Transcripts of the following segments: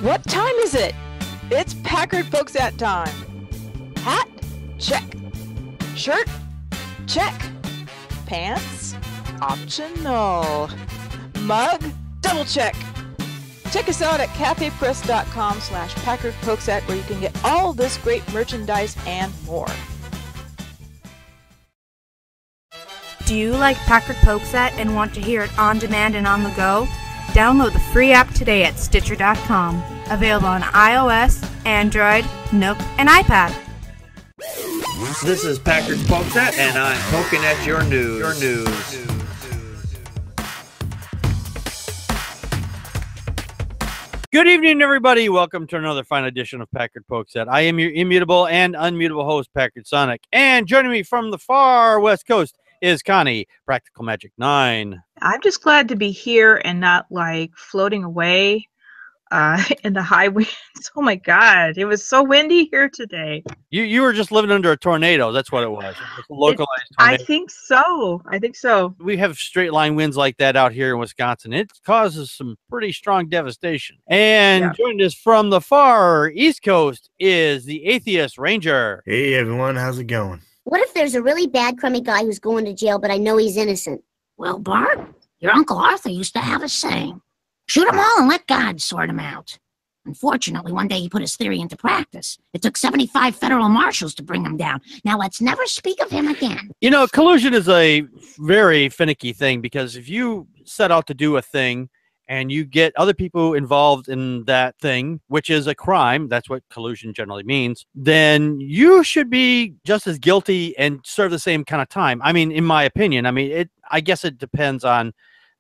What time is it? It's Packard Folks at time. Hat? Check. Shirt? Check. Pants? Optional. Mug? Double check. Check us out at cafepress.com/PackardPokesat where you can get all this great merchandise and more. Do you like Packard Pokesat and want to hear it on demand and on the go? Download the free app today at Stitcher.com. Available on iOS, Android, Nook, and iPad. This is Packard Pokesat, and I'm poking at your news. Good evening, everybody. Welcome to another fine edition of Packard Pokesat. I am your immutable and unmutable host, Packard Sonic. And joining me from the far west coast is Connie, Practical Magic 9. I'm just glad to be here and not like floating away in the high winds. Oh my God, it was so windy here today. You were just living under a tornado. That's what it was. It's a localized tornado. I think so. We have straight line winds like that out here in Wisconsin. It causes some pretty strong devastation. And joined us from the far east coast is the Atheist Ranger. Hey everyone, how's it going? What if there's a really bad, crummy guy who's going to jail, but I know he's innocent? Well, Bart, your Uncle Arthur used to have a saying, shoot 'em all and let God sort 'em out. Unfortunately, one day he put his theory into practice. It took 75 federal marshals to bring him down. Now let's never speak of him again. You know, collusion is a very finicky thing because if you set out to do a thing and you get other people involved in that thing, which is a crime, that's what collusion generally means, then you should be just as guilty and serve the same kind of time. I mean, in my opinion, I guess it depends on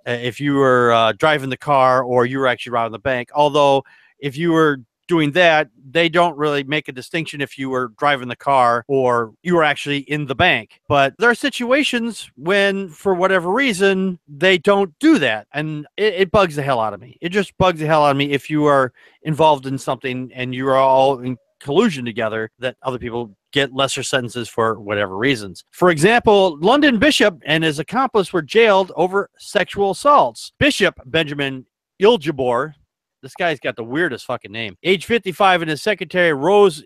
if you were driving the car or you were actually robbing the bank. Although if you were doing that, they don't really make a distinction if you were driving the car or you were actually in the bank. But there are situations when, for whatever reason, they don't do that. And it bugs the hell out of me. It just bugs the hell out of me if you are involved in something and you are all in collusion together that other people get lesser sentences for whatever reasons. For example, London Bishop and his accomplice were jailed over sexual assaults. Bishop Benjamin Iljabor, this guy's got the weirdest fucking name, age 55, and his secretary Rose,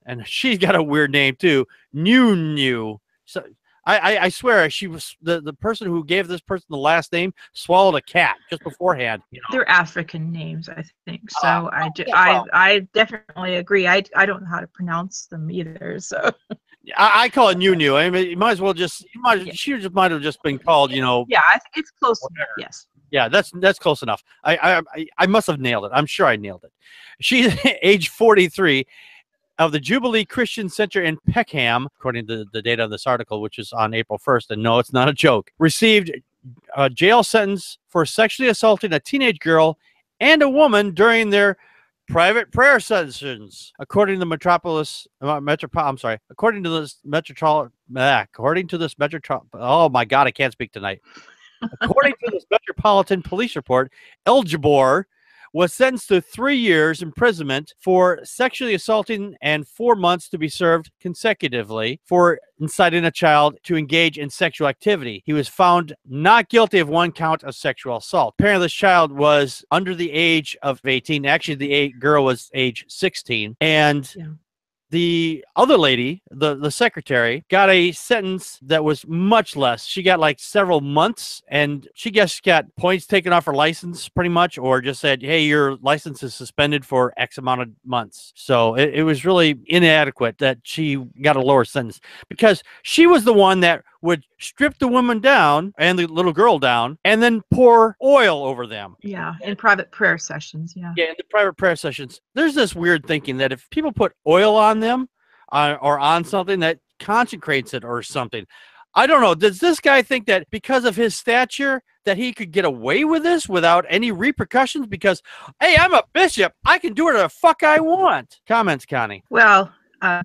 and she's got a weird name too, New. So I swear she was the person who gave this person the last name swallowed a cat just beforehand. You know? They're African names, I think. So I definitely agree. I don't know how to pronounce them either. So I call it New. I mean, you might as well just she just might have just been called, you know. Yeah, I think it's close. Yes. Yeah, that's close enough. I must have nailed it. I'm sure I nailed it. She's age 43, of the Jubilee Christian Center in Peckham, according to the data of this article, which is on April 1st. And no, it's not a joke. Received a jail sentence for sexually assaulting a teenage girl and a woman during their private prayer sessions, according to the oh my God, I can't speak tonight. According to this Metropolitan Police report, Iljabor was sentenced to 3 years imprisonment for sexually assaulting and 4 months to be served consecutively for inciting a child to engage in sexual activity. He was found not guilty of one count of sexual assault. Apparently, this child was under the age of 18. Actually, the girl was age 16. And the other lady, the secretary, got a sentence that was much less. She got like several months, and she got points taken off her license pretty much, or just said, hey, your license is suspended for X amount of months. So it was really inadequate that she got a lower sentence because she was the one that would strip the woman down and the little girl down and then pour oil over them. Yeah, in private prayer sessions. Yeah, in the private prayer sessions. There's this weird thinking that if people put oil on them or on something, that consecrates it or something. I don't know. Does this guy think that because of his stature that he could get away with this without any repercussions? Because, hey, I'm a bishop. I can do whatever the fuck I want. Comments, Connie? Well,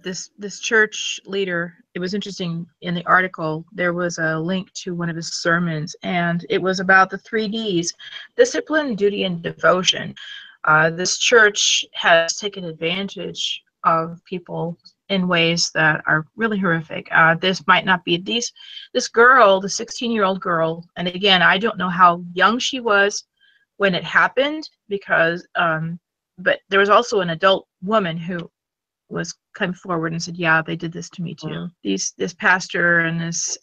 this church leader, it was interesting in the article, there was a link to one of his sermons, and it was about the 3Ds: discipline, duty, and devotion. This church has taken advantage of people in ways that are really horrific. This might not be this girl, the 16-year-old girl, and again, I don't know how young she was when it happened, because but there was also an adult woman who was come forward and said, yeah, they did this to me too. This pastor and this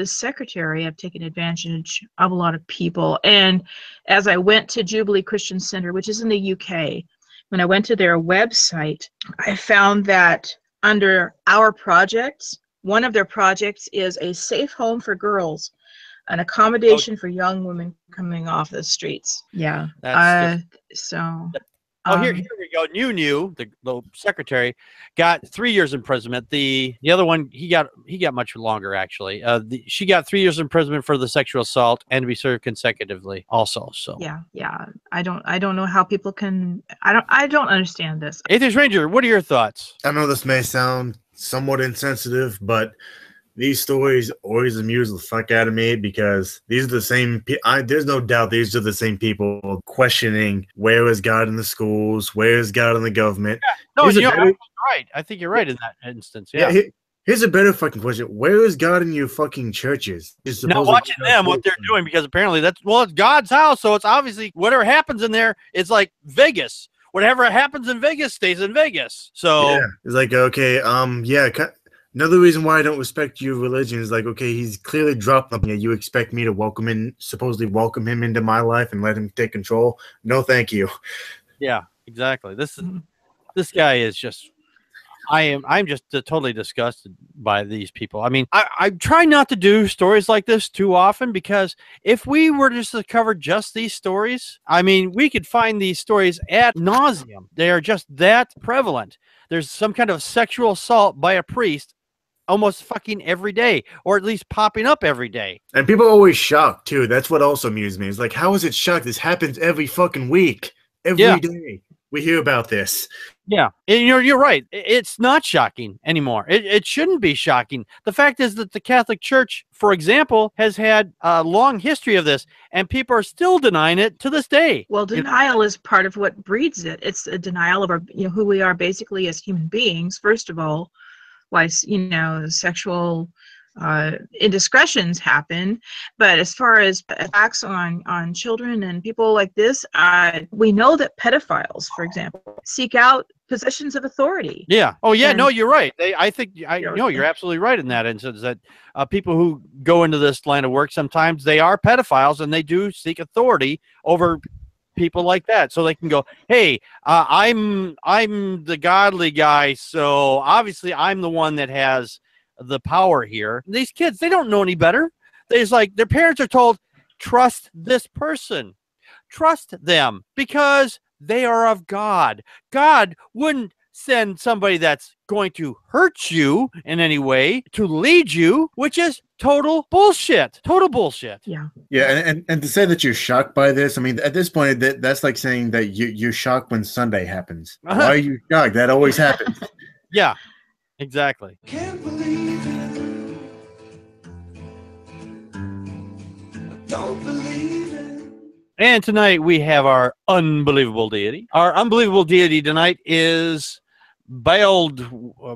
secretary have taken advantage of a lot of people. And as I went to Jubilee Christian Center, which is in the UK, when I went to their website, I found that under our projects, one of their projects is a safe home for girls, an accommodation for young women coming off the streets. Yeah. That's so. Here we go. New, the secretary, got 3 years imprisonment. The other one, he got much longer actually. She got 3 years imprisonment for the sexual assault and to be served consecutively also. So yeah. I don't know how people can. I don't understand this. Atheist Ranger, what are your thoughts? I know this may sound somewhat insensitive, but these stories always amuse the fuck out of me because these are the same there's no doubt these are the same people questioning where is God in the schools, where is God in the government. Yeah. No, you're right. I think you're right in that instance. Yeah. Here's a better fucking question. Where is God in your fucking churches? Not watching them, what they're doing, because apparently it's God's house, so it's obviously whatever happens in there, it's like Vegas. Whatever happens in Vegas stays in Vegas. So yeah. It's like, okay, another reason why I don't respect your religion is like, okay, he's clearly dropped something. You expect me to supposedly welcome him into my life and let him take control? No, thank you. Yeah, exactly. This guy is just. I'm just totally disgusted by these people. I mean, I try not to do stories like this too often because if we were just to cover just these stories, I mean, we could find these stories ad nauseum. They are just that prevalent. There's some kind of sexual assault by a priest almost fucking every day, or at least popping up every day. And people are always shocked too. That's what also amused me. It's like, how is it shocked? This happens every fucking week. Every day we hear about this. Yeah, and you're right. It's not shocking anymore. It shouldn't be shocking. The fact is that the Catholic Church, for example, has had a long history of this, and people are still denying it to this day. Well, denial is part of what breeds it. It's a denial of our, who we are basically as human beings. First of all, why sexual indiscretions happen, but as far as attacks on children and people like this, we know that pedophiles, for example, seek out positions of authority. Yeah. Oh, yeah. No, you're right. I think you're absolutely right in that instance. That people who go into this line of work sometimes they are pedophiles and they do seek authority over people like that, so they can go, hey, I'm the godly guy, so obviously I'm the one that has the power here. These kids, they don't know any better. There's like their parents are told, trust this person, trust them because they are of God. God wouldn't send somebody that's going to hurt you in any way to lead you, which is total bullshit. Total bullshit. Yeah. Yeah, and to say that you're shocked by this, I mean, at this point, that's like saying that you're shocked when Sunday happens. Why are you shocked? That always happens. Yeah, exactly. Can't believe it. Don't believe it. And tonight we have our unbelievable deity. Our unbelievable deity tonight is Boldwood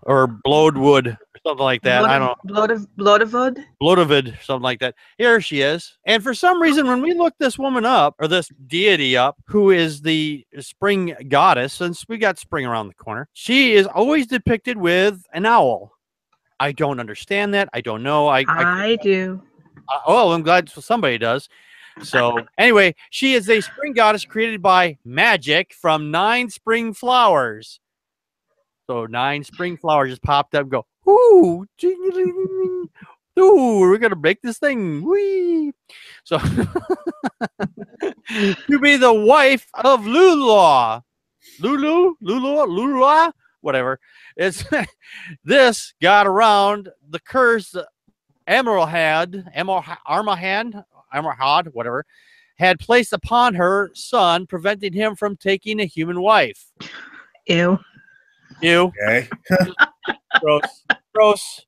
or Blowdwood or something like that. I don't know. Blowdwood, something like that. Here she is. And for some reason, when we look this woman up, or this deity up, who is the spring goddess, since we got spring around the corner, she is always depicted with an owl. I don't understand that. I don't know. I do. I'm glad somebody does. So anyway, she is a spring goddess created by magic from 9 spring flowers. So 9 spring flowers just popped up and go, ooh, ooh, we're going to break this thing. Whee. So to be the wife of Lulua, whatever. It's this got around the curse Armahad, whatever, had placed upon her son, preventing him from taking a human wife. Ew. Okay. Gross.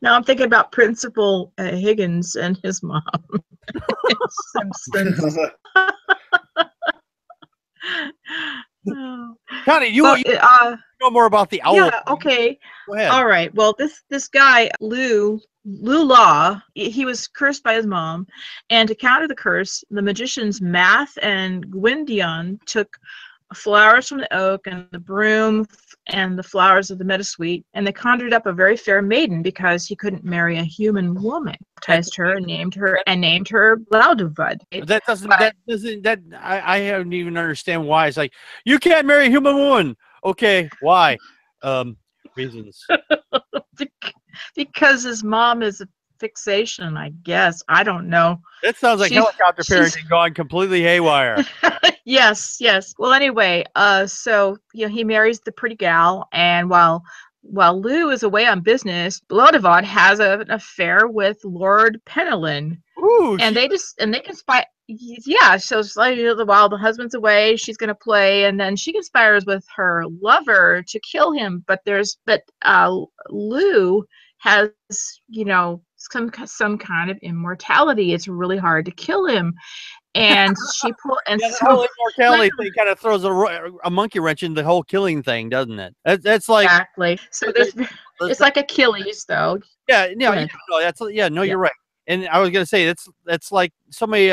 Now I'm thinking about Principal Higgins and his mom. Simpsons. Connie, you know more about the owl. Yeah, okay. Go ahead. All right. Well, this guy, Lou, Lou Law, he was cursed by his mom, and to counter the curse, the magicians Math and Gwydion took flowers from the oak and the broom and the flowers of the meadowsweet, and they conjured up a very fair maiden because he couldn't marry a human woman. Baptized her and named her Blaudevud. I don't even understand why. It's like, you can't marry a human woman. Okay, why? Reasons. Because his mom is a fixation, I guess. I don't know. That sounds like helicopter parenting gone completely haywire. Yes. Well, anyway, so he marries the pretty gal, and while Lou is away on business, Blaudevud has an affair with Lord Penelon. Ooh, and they conspire. Yeah, so it's like, while the husband's away, she's gonna play, and then she conspires with her lover to kill him. But Lou has some kind of immortality. It's really hard to kill him, and she the whole immortality thing kind of throws a monkey wrench in the whole killing thing, doesn't it? That's like exactly. So it's like Achilles, though. Yeah, you're right. And I was gonna say that's like so many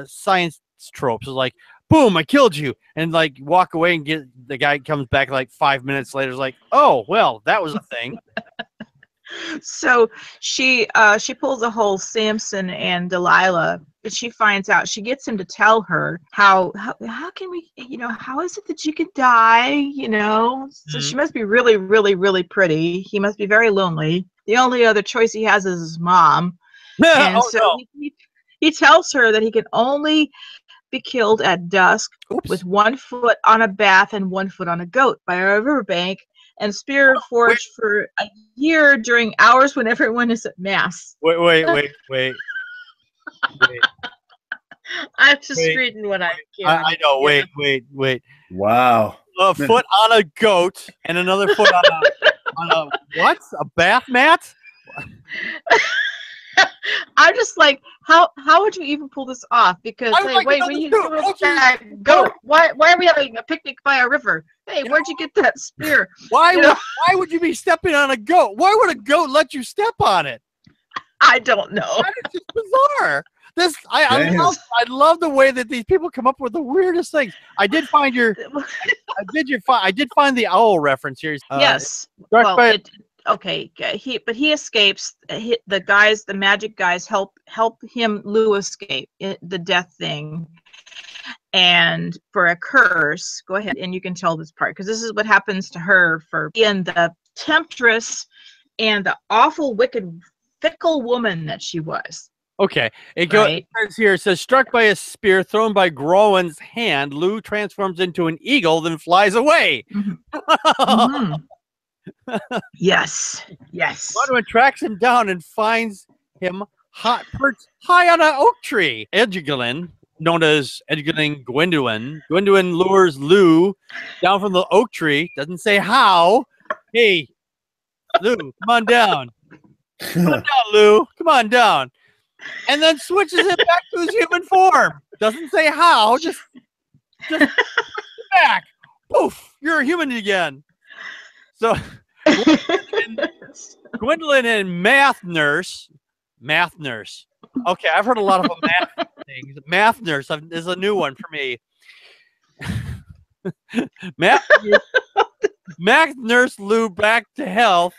science tropes. It's like, boom, I killed you, and like walk away and get the guy comes back like 5 minutes later. Is like, oh well, that was a thing. So she pulls a whole Samson and Delilah. But she finds out. She gets him to tell her how can we, how is it that you could die? So she must be really, really, really pretty. He must be very lonely. The only other choice he has is his mom. And he tells her that he can only be killed at dusk with 1 foot on a bath and 1 foot on a goat by a riverbank, and spear forged for a year during hours when everyone is at mass. Wait. I'm just reading what I can. I know. Wait. Wow. A foot on a goat and another foot on a what? A bath mat? I'm just like, how would you even pull this off? Because when you go, why are we having a picnic by a river? Hey, where'd you get that spear? Why would you be stepping on a goat? Why would a goat let you step on it? I don't know. It's just bizarre. I love the way that these people come up with the weirdest things. I did find I did find the owl reference here. Yes. Okay, he escapes. The magic guys help Lou escape the death thing, and for a curse. Go ahead, and you can tell this part because this is what happens to her for being the temptress and the awful, wicked, fickle woman that she was. Okay, it says here. It says, struck by a spear thrown by Growen's hand, Lou transforms into an eagle, then flies away. Mm-hmm. Yes. Godwin tracks him down and finds him perched high on an oak tree. Edgelin, known as Edgelin Gwydion, lures Lou down from the oak tree. Doesn't say how. Hey, Lou, come on down. Come on down, Lou. Come on down. And then switches it back to his human form. Doesn't say how. Just back. Poof, you're a human again. So Gwendolyn and Math Nurse. Okay, I've heard a lot of math things. Math Nurse is a new one for me. Math Nurse Lou back to health.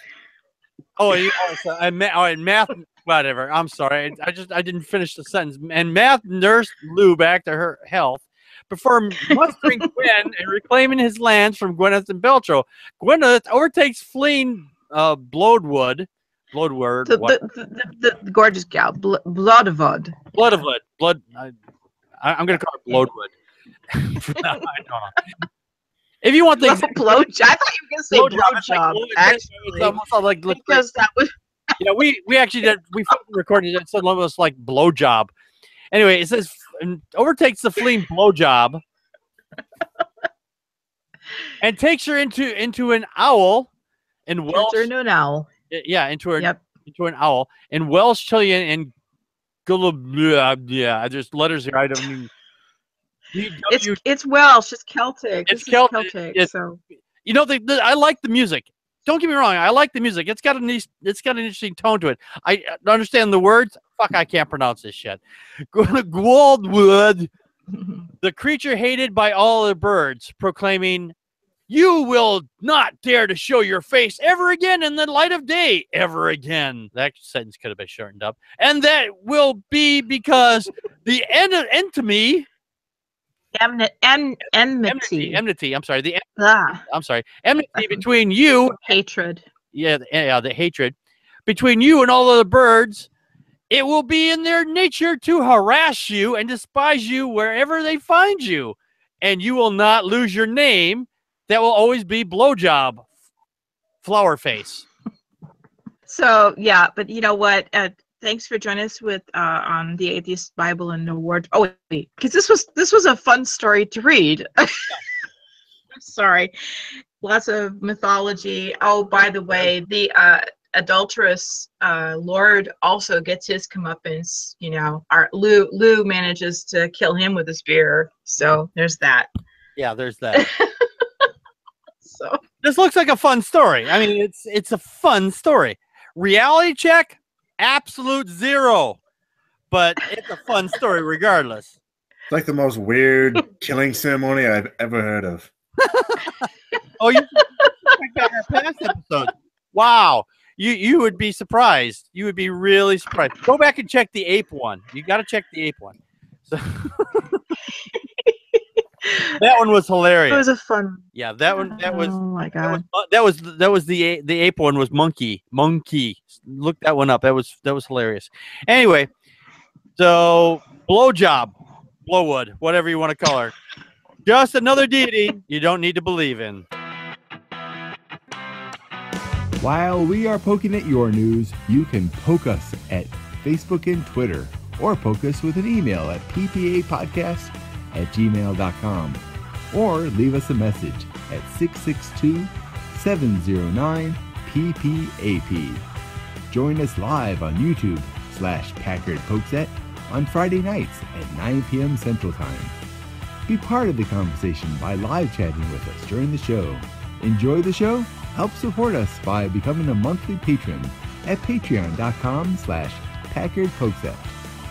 Math. Whatever. I'm sorry. I didn't finish the sentence. And Math Nurse Lou back to her health before mustering Gwen and reclaiming his lands from Gwyneth and Beltro. Gwyneth overtakes fleeing Bloodwood. The gorgeous gal, Bloodwood. I'm going to call her Bloodwood. I don't know. If you want things, blowjob. I thought you were going to say blowjob. Actually, it's almost like because that was. We actually did. We recorded it. So it was like blowjob. Anyway, it says overtakes the fleeing blowjob and takes her into an owl in Welsh. Into an owl. Yeah, into an owl in Welsh, Chilean, and yeah. There's letters here. I don't mean. It's Welsh. It's Celtic. It's Celtic. So I like the music. don't get me wrong. I like the music. It's got an interesting tone to it. I understand the words. Fuck, I can't pronounce this shit. Gwaldwood, the creature hated by all the birds, proclaiming, "You will not dare to show your face ever again in the light of day, ever again." That sentence could have been shortened up. And that will be because the enmity. Enmity. Enmity. I'm sorry. Ah, I'm sorry. Enmity between you. hatred. Yeah, the hatred between you and all of the birds. It will be in their nature to harass you and despise you wherever they find you. And you will not lose your name. That will always be Blowjob Flower Face. So yeah, but you know what? Thanks for joining us with on the Atheist Bible and No Wardrobe. Oh wait, because this was a fun story to read. I'm sorry, lots of mythology. Oh, by the way, the adulterous Lord also gets his comeuppance. You know, our Lou manages to kill him with a spear. So there's that. Yeah, there's that. So this looks like a fun story. I mean, it's a fun story. Reality check, absolute 0. But it's a fun story regardless. It's like the most weird killing ceremony I've ever heard of. Oh, you check back our past episodes. Wow. You would be surprised. You would be really surprised. Go back and check the ape one. You got to check the ape one. So that one was hilarious. it was a fun. Yeah, that one. That was. Oh my god. That was the ape one was monkey. Look that one up. That was hilarious. Anyway, so blowjob, blowwood, whatever you want to call her, just another deity you don't need to believe in. While we are poking at your news, you can poke us at Facebook and Twitter, or poke us with an email at ppapodcast@gmail.com, or leave us a message at 662-709-PPAP. Join us live on YouTube/Packard Pokesat on Friday nights at 9 p.m. Central Time. Be part of the conversation by live chatting with us during the show. Enjoy the show? Help support us by becoming a monthly patron at patreon.com/Packard Pokesat.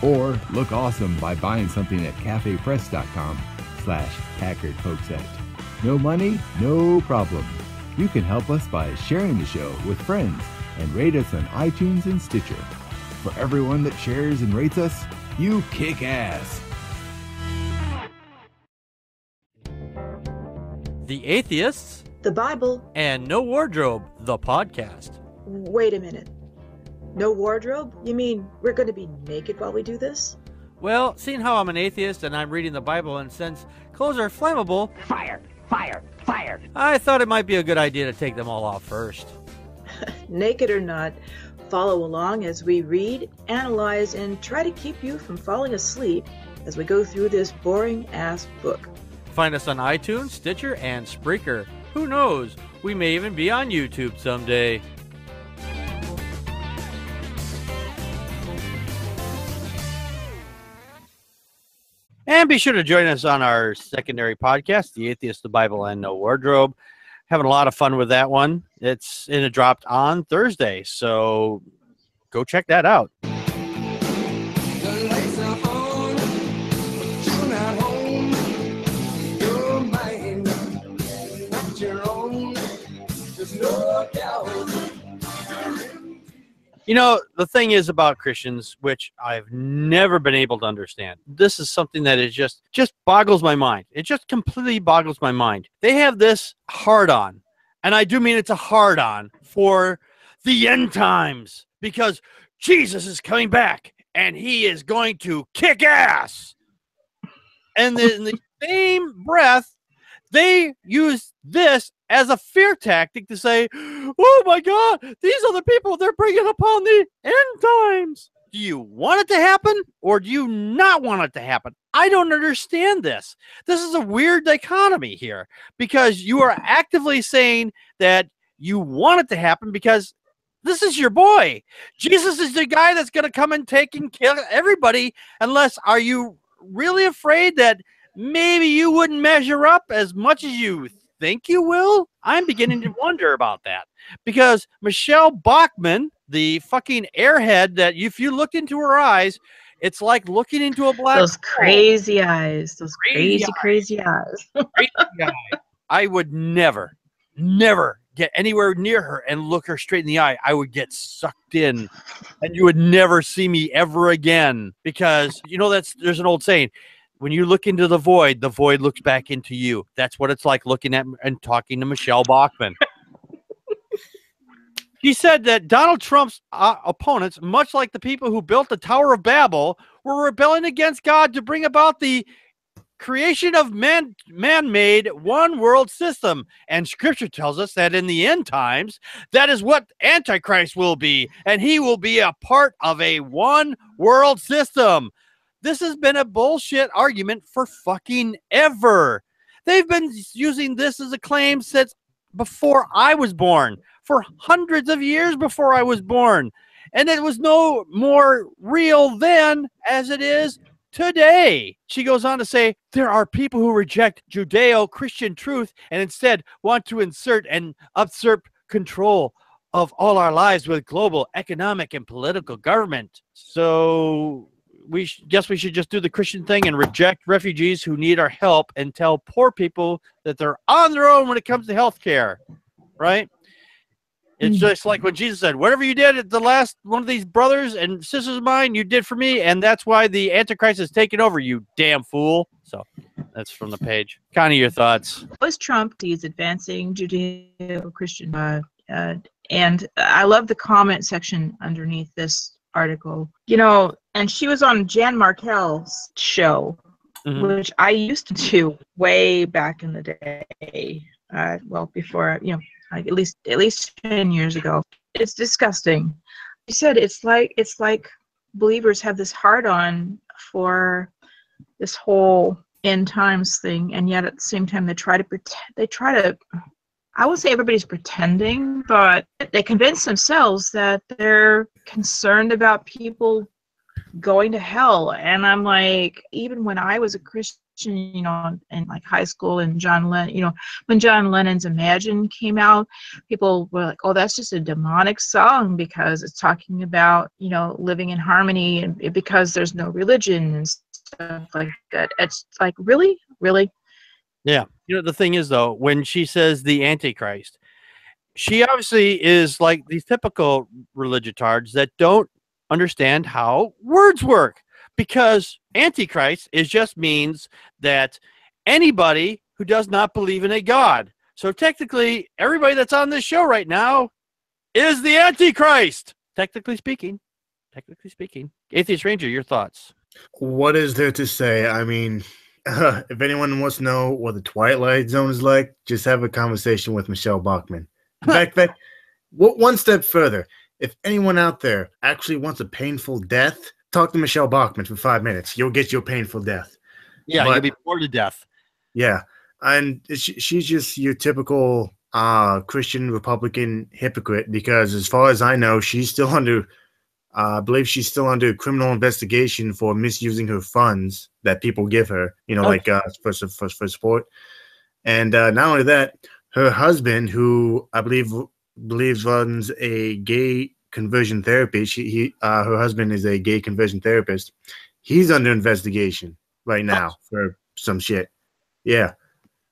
Or look awesome by buying something at cafepress.com/Packard Pokesat. No money, no problem. You can help us by sharing the show with friends and rate us on iTunes and Stitcher. For everyone that shares and rates us, you kick ass. The Atheists The Bible. and No Wardrobe, the podcast. Wait a minute. No wardrobe? You mean we're going to be naked while we do this? Well, seeing how I'm an atheist and I'm reading the Bible, and since clothes are flammable, Fire! I thought it might be a good idea to take them all off first. Naked or not, follow along as we read, analyze, and try to keep you from falling asleep as we go through this boring-ass book. Find us on iTunes, Stitcher, and Spreaker. Who knows? We may even be on YouTube someday. And be sure to join us on our secondary podcast, The Atheist, the Bible, and No Wardrobe. Having a lot of fun with that one. It dropped on Thursday, so go check that out. You know, the thing is about Christians, which I've never been able to understand. This is something that is just boggles my mind. It just completely boggles my mind. They have this hard-on, and I do mean it's a hard-on for the end times, because Jesus is coming back, and he is going to kick ass. And in the same breath, they use this as a fear tactic to say, oh my God, these are the people they're bringing upon the end times. Do you want it to happen or do you not want it to happen? I don't understand this. This is a weird dichotomy here, because you are actively saying that you want it to happen because this is your boy. Jesus is the guy that's going to come and take and kill everybody, unless, are you really afraid that maybe you wouldn't measure up as much as you think you will? I'm beginning to wonder about that. Because Michelle Bachmann, the fucking airhead that if you looked into her eyes, it's like looking into a black Those hole. crazy eyes. Those Crazy crazy eyes. Crazy eye. I would never get anywhere near her and look her straight in the eye. I would get sucked in and you would never see me ever again, because there's an old saying, when you look into the void looks back into you. That's what it's like looking at and talking to Michelle Bachmann. He said that Donald Trump's opponents, much like the people who built the Tower of Babel, were rebelling against God to bring about the creation of man-made one world system. And scripture tells us that in the end times, that is what Antichrist will be. And he will be a part of a one world system. This has been a bullshit argument for fucking ever. They've been using this as a claim since before I was born, for hundreds of years before I was born. And it was no more real then as it is today. She goes on to say, there are people who reject Judeo-Christian truth and instead want to insert and usurp control of all our lives with global economic and political government. So we guess we should just do the Christian thing and reject refugees who need our help and tell poor people that they're on their own when it comes to health care, right? It's just like when Jesus said, whatever you did at the last one of these brothers and sisters of mine, you did for me, and that's why the Antichrist is taking over, you damn fool. So that's from the page. Connie, your thoughts? Was Trump, he's advancing Judeo-Christian, and I love the comment section underneath this article. And she was on Jan Markell's show, which I used to do way back in the day. Before, like at least 10 years ago. It's disgusting. He said it's like believers have this hard-on for this whole end times thing, and yet at the same time they try to I won't say everybody's pretending, but they convince themselves that they're concerned about people going to hell. And I'm like, even when I was a Christian, in like high school, and John Lennon, when John Lennon's Imagine came out, people were like, oh, that's just a demonic song because it's talking about, living in harmony and because there's no religion and stuff like that. It's like, really? Yeah. The thing is, though, when she says the Antichrist, she obviously is like these typical religiotards that don't understand how words work. Because Antichrist just means that anybody who does not believe in a God. So technically, everybody that's on this show right now is the Antichrist. Technically speaking. Atheist Ranger, your thoughts? What is there to say? I mean, if anyone wants to know what the Twilight Zone is like, just have a conversation with Michelle Bachmann. In fact, one step further, if anyone out there actually wants a painful death, talk to Michelle Bachmann for 5 minutes. You'll get your painful death. Yeah, you'll be bored to death. Yeah, and she's just your typical Christian Republican hypocrite, because as far as I know, she's still under, I believe she's still under criminal investigation for misusing her funds that people give her, for support. And not only that, her husband, who I believe runs a gay conversion therapy. Her husband is a gay conversion therapist. He's under investigation right now for some shit. Yeah.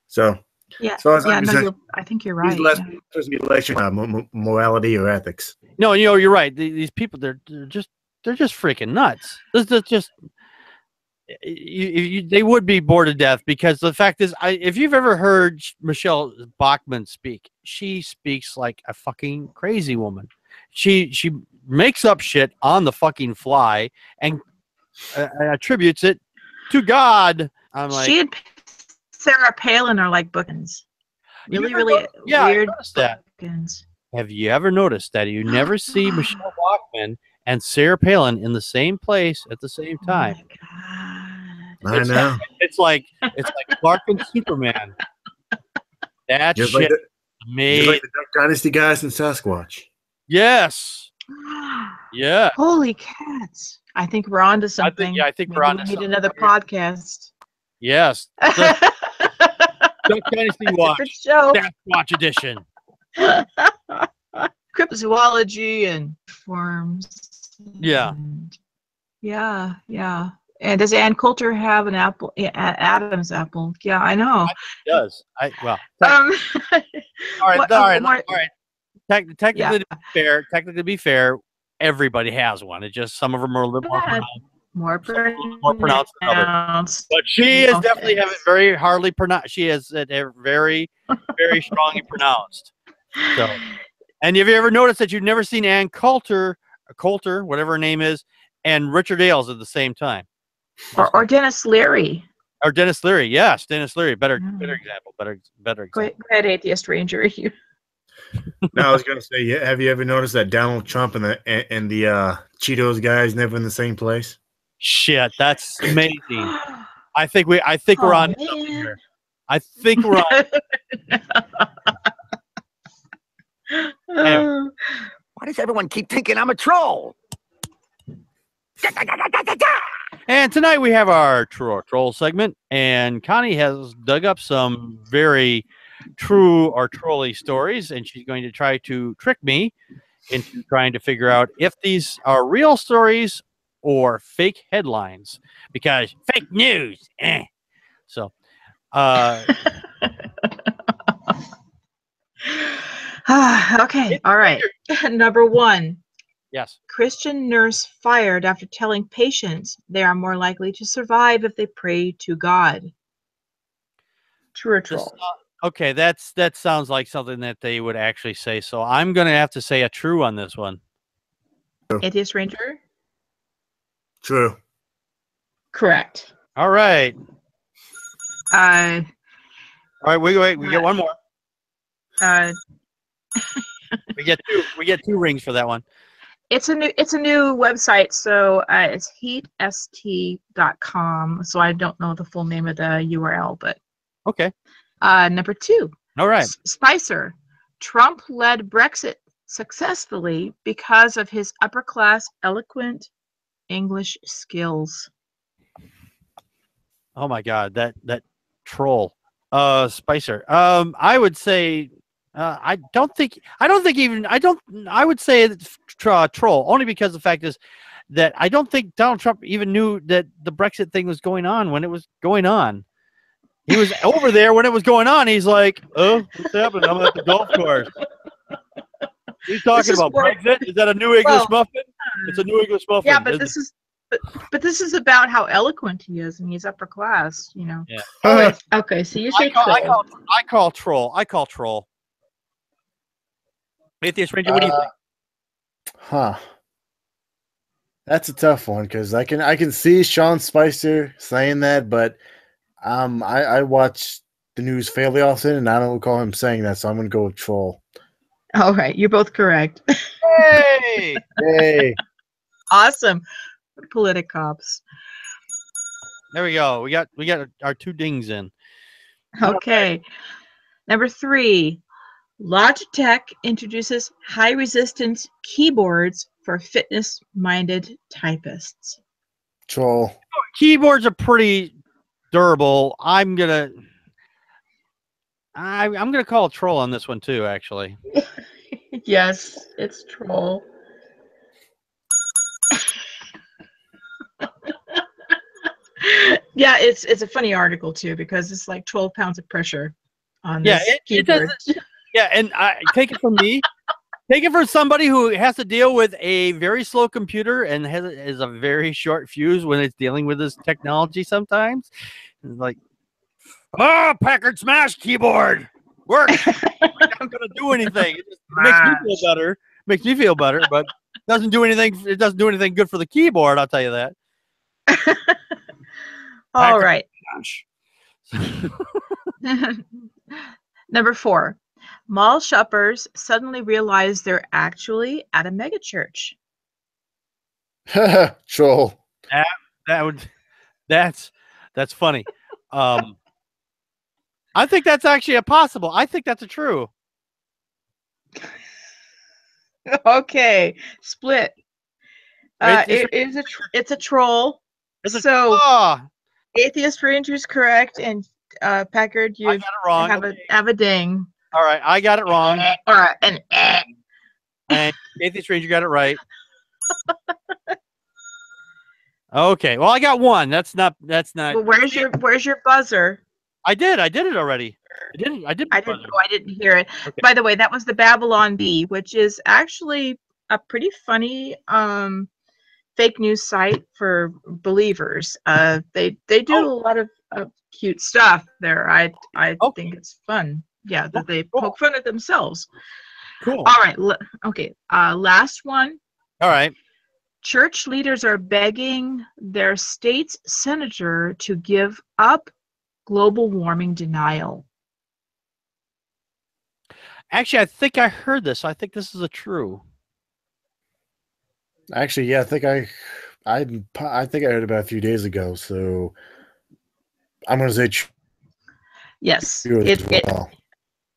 So yeah, as far as I think you're right. He's less supposed to be lecturing morality or ethics. No, you're right. These people, they're just freaking nuts. This just they would be bored to death, because the fact is, if you've ever heard Michelle Bachmann speak, she speaks like a fucking crazy woman. She makes up shit on the fucking fly and attributes it to God. I'm like, she and Sarah Palin are like bookends. Really weird bookends. Have you ever noticed that you never see Michelle Bachmann and Sarah Palin in the same place at the same time? Oh my God. I know. It's like Clark and Superman. That just shit made like the Duck Dynasty guys and Sasquatch. Yes. Yeah. Holy cats. I think we're on to something. I think we're on to something. We need another podcast. Yes. Duck Dynasty Watch. Different show. Watch edition. Cryptozoology and forms. Yeah. And yeah. And does Ann Coulter have an apple? Yeah, Adam's apple. Yeah, I know. It does. All right. Technically, to be fair, everybody has one. It just some of them are a little more pronounced than others. But she is definitely have it very hardly pronounced. She has it very, very strongly pronounced. So, and have you ever noticed that you've never seen Ann Coulter, whatever her name is, and Richard Ailes at the same time? Or Dennis Leary. Or Dennis Leary, yes, Dennis Leary. Better example. Better example. Go ahead, Atheist Ranger. No, I was gonna say, have you ever noticed that Donald Trump and the Cheetos guys never in the same place? Shit, that's amazing. I think we're on something here. I think we're on. Why does everyone keep thinking I'm a troll? And tonight we have our troll segment, and Connie has dug up some very true or trolly stories, and she's going to try to trick me into trying to figure out if these are real stories or fake headlines, because fake news. So, okay, all right. Number one. Yes. Christian nurse fired after telling patients they are more likely to survive if they pray to God. True or troll? Okay, that sounds like something that they would actually say. So I'm going to have to say a true on this one. Atheist Ranger? True. Correct. All right. All right, wait. We get one more. We get two rings for that one. It's a new website, so it's heatst.com. So I don't know the full name of the URL, but okay. Number two. All right. Spicer. Trump led Brexit successfully because of his upper class, eloquent English skills. Oh my God, that troll, Spicer. I would say. I would say it's troll, only because the fact is that I don't think Donald Trump even knew that the Brexit thing was going on when it was going on. He was over there when it was going on. He's like, "Oh, what's happening? I'm at the golf course." He's talking about Brexit. Is that a new English muffin? It's a new English muffin. Yeah, but this is about how eloquent he is, and he's upper class, you know. Yeah. Okay, so you say troll. I call troll. Atheist Ranger, what do you think? That's a tough one because I can see Sean Spicer saying that, but I watch the news fairly often, and I don't recall him saying that, so I'm going to go with troll. All right, you're both correct. Hey! Hey! Awesome. Politicops. There we go. We got our two dings in. Okay. Number three. Logitech introduces high-resistance keyboards for fitness-minded typists. Troll. Keyboards are pretty durable. I'm gonna call a troll on this one too. Actually. Yes, it's troll. Yeah, it's a funny article too because it's like 12 pounds of pressure on this keyboard. Yeah, and take it from me. Take it from somebody who has to deal with a very slow computer and is a very short fuse when it's dealing with this technology sometimes. It's like, oh, Packard Smash keyboard. Work. I'm not going to do anything. It just makes me feel better, but doesn't do anything. It doesn't do anything good for the keyboard, I'll tell you that. All right. Number four. Mall shoppers suddenly realize they're actually at a megachurch. Troll. That's funny. I think that's actually possible. I think that's a true. Okay, split. It's a troll. Atheist Ranger is correct, and Packard, you I got it wrong. have a ding. All right, I got it wrong. Or an And Atheist Ranger got it right. Okay, well, I got one. That's not. Well, where's your buzzer? I did it already. I didn't hear it. Okay. By the way, that was the Babylon Bee, which is actually a pretty funny fake news site for believers. They do a lot of cute stuff there. I think it's fun. Yeah, that they poke fun at themselves. Cool. All right. Okay. Last one. All right. Church leaders are begging their state's senator to give up global warming denial. Actually, I think I heard this. I think this is a true. Actually, yeah, I think I heard about it a few days ago. So I'm going to say yes, true as well.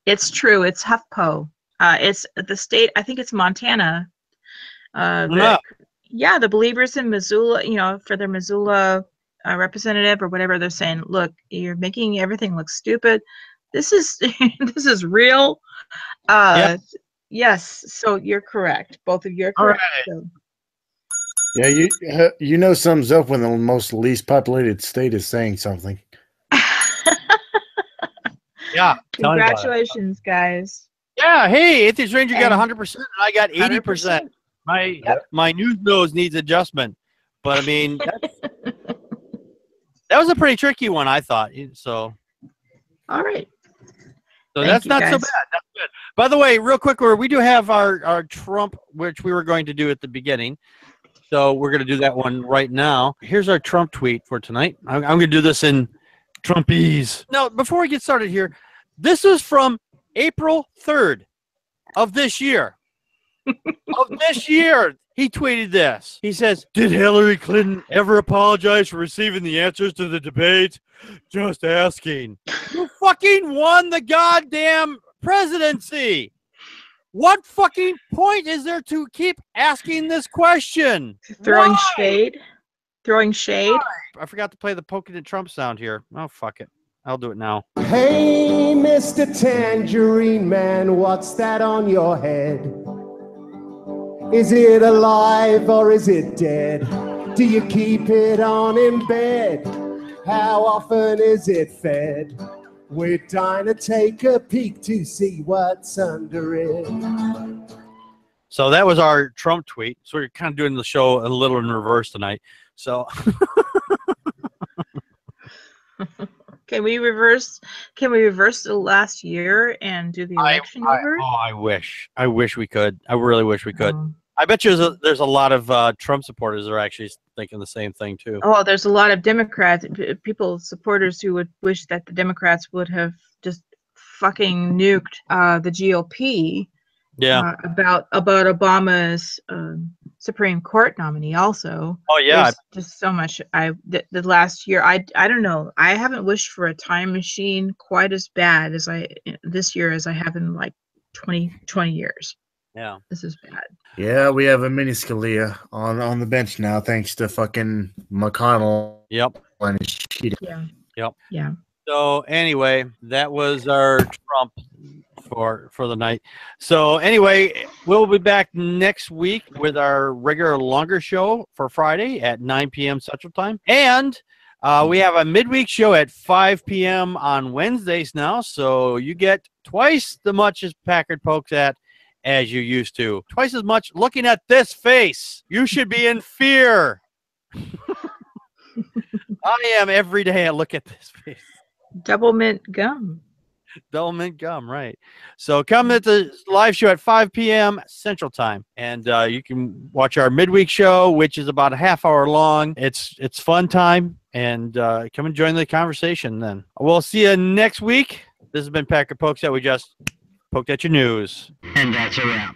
It's true. It's HuffPo. It's the state. I think it's Montana. Yeah, the believers in Missoula, for their Missoula representative or whatever, they're saying, look, you're making everything look stupid. This is this is real. Yep. Yes, so you're correct. Both of you are correct. All right. Yeah, you know something's up when the most least populated state is saying something. Yeah. Congratulations, guys. Yeah. Hey, Atheist Ranger got 100%, and I got 80%. 100%. My news nose needs adjustment, but I mean, that was a pretty tricky one, I thought. So. All right. So that's not so bad. That's good. By the way, real quick, we do have our Trump, which we were going to do at the beginning. So we're going to do that one right now. Here's our Trump tweet for tonight. I'm going to do this in Trumpese. Now, before we get started here, this is from April 3rd of this year. He tweeted this. He says, "Did Hillary Clinton ever apologize for receiving the answers to the debate? Just asking. You fucking won the goddamn presidency. What fucking point is there to keep asking this question?" Throwing shade. I forgot to play the poking at Trump sound here. Oh, fuck it. I'll do it now. Hey, Mr. Tangerine Man, what's that on your head? Is it alive or is it dead? Do you keep it on in bed? How often is it fed? We're dying to take a peek to see what's under it. So that was our Trump tweet. So we're kind of doing the show a little in reverse tonight. So Can we reverse the last year and do the election over? I wish we could. I really wish we could. I bet you there's a lot of Trump supporters that are actually thinking the same thing too. Oh, there's a lot of Democrats, supporters who would wish that the Democrats would have just fucking nuked the GOP. Yeah. About Obama's Supreme Court nominee also. Oh yeah. There's just so much. The last year, I don't know. I haven't wished for a time machine quite as bad as this year as I have in like 20 years. Yeah. This is bad. Yeah, we have a mini Scalia on the bench now, thanks to fucking McConnell. Yep. And his cheating. Yeah. Yep. Yeah. So anyway, that was our Trump for the night. So anyway, we'll be back next week with our regular longer show for Friday at 9 p.m. Central Time. And we have a midweek show at 5 p.m. on Wednesdays now. So you get twice the much as Packard pokes at as you used to. Twice as much looking at this face. You should be in fear. I am every day I look at this face. Double mint gum. Double mint gum, right. So come at the live show at 5 p.m. Central Time. And you can watch our midweek show, which is about a half hour long. It's fun time. And come and join the conversation then. We'll see you next week. This has been Packard Pokes That. We just poked at your news. And that's a wrap.